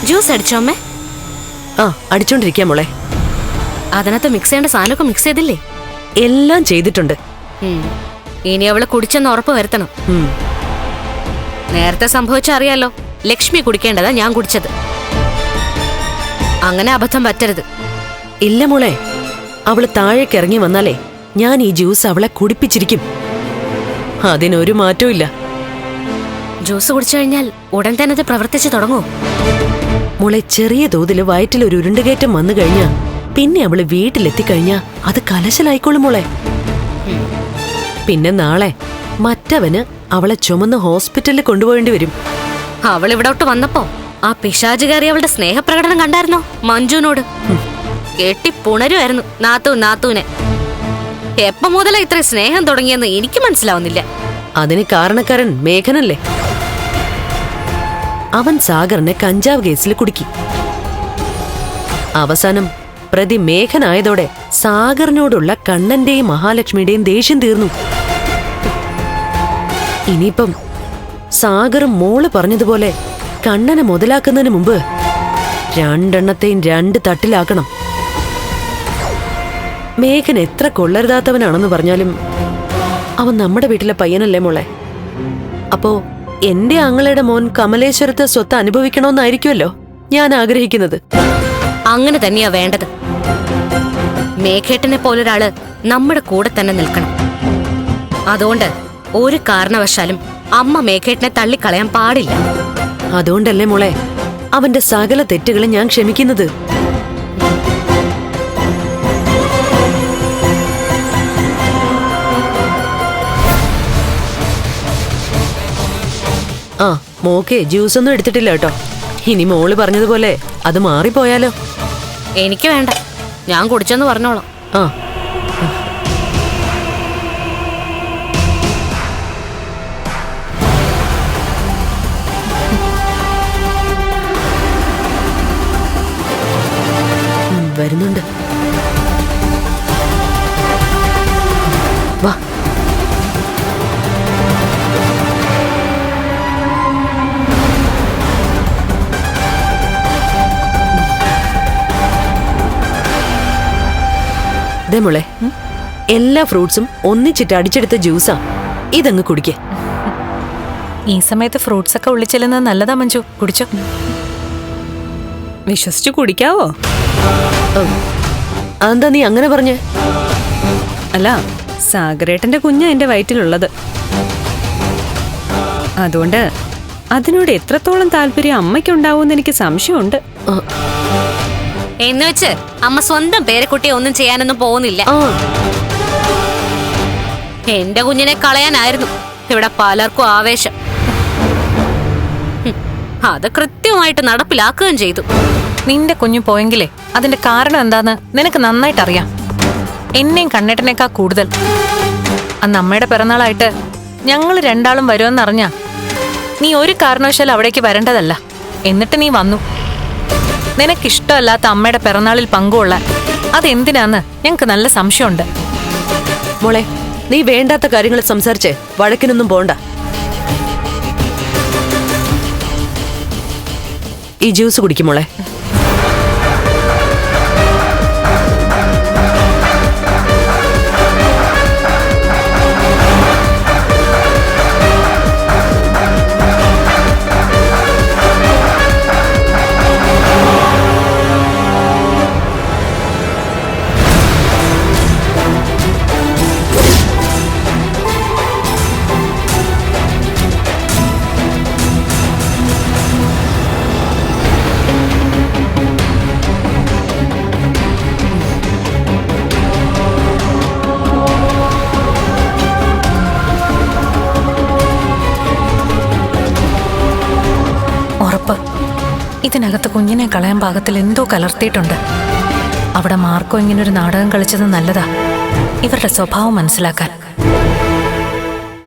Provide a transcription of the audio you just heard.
Juice അടിച്ചോ അമ്മേ? ആ, അടിച്ചോണ്ടിരിക്കാം മോളെ. അതിനകത്ത് മിക്സ് ചെയ്യേണ്ട സാധനമൊക്കെ മിക്സ് ചെയ്തില്ലേ? എല്ലാം ചെയ്തിട്ടുണ്ട്. ഇനി അവള് കുടിച്ചെന്ന് ഉറപ്പ് വരുത്തണം. നേരത്തെ സംഭവിച്ചറിയാലോ, ലക്ഷ്മി കുടിക്കേണ്ടതാ ഞാൻ കുടിച്ചത്. അങ്ങനെ അബദ്ധം പറ്റരുത്. ഇല്ല മോളെ, അവള് താഴേക്ക് ഇറങ്ങി വന്നാലേ ഞാൻ ഈ ജ്യൂസ് അവളെ കുടിപ്പിച്ചിരിക്കും. അതിനൊരു മാറ്റവും ഇല്ല. ജ്യൂസ് കുടിച്ചു കഴിഞ്ഞാൽ ഉടൻ തന്നെ അത് പ്രവർത്തിച്ചു തുടങ്ങുമോ? മോളെ, ചെറിയ തോതില് വയറ്റിലൊരു ഉരുണ്ടുകയറ്റം വന്നു കഴിഞ്ഞാ പിന്നെ അവള് വീട്ടിലെത്തിക്കഴിഞ്ഞാ അത് കലശലായിക്കോളും മോളെ. പിന്നെ നാളെ മറ്റവന് അവളെ ചുമന്ന് ഹോസ്പിറ്റലിൽ കൊണ്ടുപോകേണ്ടി വരും. അവൾ ഇവിടോട്ട് വന്നപ്പോ ആ പിശാച് കയറി അവളുടെ സ്നേഹപ്രകടനം കണ്ടായിരുന്നോ മഞ്ജുവിനോട്? കെട്ടിപ്പുണരുമായിരുന്നു നാത്തൂനെ. എപ്പ മുതലാ ഇത്ര സ്നേഹം തുടങ്ങിയെന്ന് എനിക്ക് മനസ്സിലാവുന്നില്ല. അതിന് കാരണക്കാരൻ മേഘനല്ലേ? അവൻ സാഗറിനെ കഞ്ചാവ് കേസിൽ കുടുക്കി. അവസാനം പ്രതി മേഘനായതോടെ സാഗറിനോടുള്ള കണ്ണന്റെയും മഹാലക്ഷ്മിയുടെയും ദേഷ്യം തീർന്നു. ഇനിയിപ്പം സാഗറും മോള് പറഞ്ഞതുപോലെ കണ്ണനെ മുതലാക്കുന്നതിന് മുമ്പ് രണ്ടെണ്ണത്തെയും രണ്ട് തട്ടിലാക്കണം. മേഘൻ എത്ര കൊള്ളരുതാത്തവനാണെന്ന് പറഞ്ഞാലും അവൻ നമ്മുടെ വീട്ടിലെ പയ്യനല്ലേ മോളെ. അപ്പോ എന്റെ ആങ്ങളയുടെ മോൻ കമലേശ്വരത്തെ സ്വത്ത് അനുഭവിക്കണമെന്നായിരിക്കുമല്ലോ ഞാൻ ആഗ്രഹിക്കുന്നത്. അങ്ങനെ തന്നെയാ വേണ്ടത്. മേഘേട്ടനെ പോലൊരാള് നമ്മുടെ കൂടെ തന്നെ നിൽക്കണം. അതുകൊണ്ട് ഒരു കാരണവശാലും അമ്മ മേഘേട്ടനെ തള്ളിക്കളയാൻ പാടില്ല. അതുകൊണ്ടല്ലേ മോളെ അവന്റെ സകല തെറ്റുകളും ഞാൻ ക്ഷമിക്കുന്നത്. ആ, മോക്കെ ജ്യൂസ് ഒന്നും എടുത്തിട്ടില്ല കേട്ടോ. ഇനി മോള് പറഞ്ഞതുപോലെ അത് മാറിപ്പോയാലോ? എനിക്ക് വേണ്ട, ഞാൻ കുടിച്ചെന്ന് പറഞ്ഞോളാം. ആ, വരുന്നുണ്ട്. വാ. ദേ മോളെ, എല്ലാ ഫ്രൂട്ട്സും ഒന്നിച്ചിട്ട് അടിച്ചെടുത്ത ജ്യൂസാ. ഇതങ്ങ് കുടിക്കേ. ഈ സമയത്ത് ഫ്രൂട്ട്സ് ഒക്കെ ഉള്ളിച്ചെല്ലുന്നത് നല്ലതാ മഞ്ജു, കുടിച്ചോ. വിശ്വസിച്ചു കുടിക്കാവോ? അതെന്താ നീ അങ്ങനെ പറഞ്ഞേ? അല്ല, സാഗരേട്ടന്റെ കുഞ്ഞാ എന്റെ വയറ്റിലുള്ളത്. അതുകൊണ്ട് അതിനോട് എത്രത്തോളം താല്പര്യം അമ്മയ്ക്കുണ്ടാവുമെന്ന് എനിക്ക് സംശയമുണ്ട്. എന്ന് വെച്ച് അമ്മ സ്വന്തം പേരക്കുട്ടിയെ ഒന്നും ചെയ്യാനൊന്നും പോകുന്നില്ല. എന്റെ കുഞ്ഞിനെ കളയാനായിരുന്നു ഇവിടെ പലർക്കും ആവേശം. അത് കൃത്യമായിട്ട് നടപ്പിലാക്കുകയും ചെയ്തു. നിന്റെ കുഞ്ഞു പോയെങ്കിലേ അതിന്റെ കാരണം എന്താന്ന് നിനക്ക് നന്നായിട്ട് അറിയാം. എന്നെയും കണ്ണേട്ടനേക്കാ കൂടുതൽ. അന്ന് അമ്മയുടെ പിറന്നാളായിട്ട് ഞങ്ങൾ രണ്ടാളും വരുമെന്നറിഞ്ഞാ നീ ഒരു കാരണവശാലും അവിടേക്ക് വരേണ്ടതല്ല. എന്നിട്ട് നീ വന്നു. നിനക്കിഷ്ടമല്ലാത്ത അമ്മയുടെ പിറന്നാളിൽ പങ്കുകൊള്ളാൻ. അതെന്തിനാന്ന് ഞങ്ങക്ക് നല്ല സംശയമുണ്ട്. മോളെ, നീ വേണ്ടാത്ത കാര്യങ്ങൾ സംസാരിച്ച് വഴക്കിനൊന്നും പോണ്ട. ഈ ജ്യൂസ് കുടിക്കും മോളെ. ഇതിനകത്ത് കുഞ്ഞിനെ കളയാൻ പാകത്തിൽ എന്തോ കലർത്തിയിട്ടുണ്ട്. അവിടെ മാർക്കോ ഇങ്ങനൊരു നാടകം കളിച്ചത് നല്ലതാ, ഇവരുടെ സ്വഭാവം മനസ്സിലാക്കാൻ.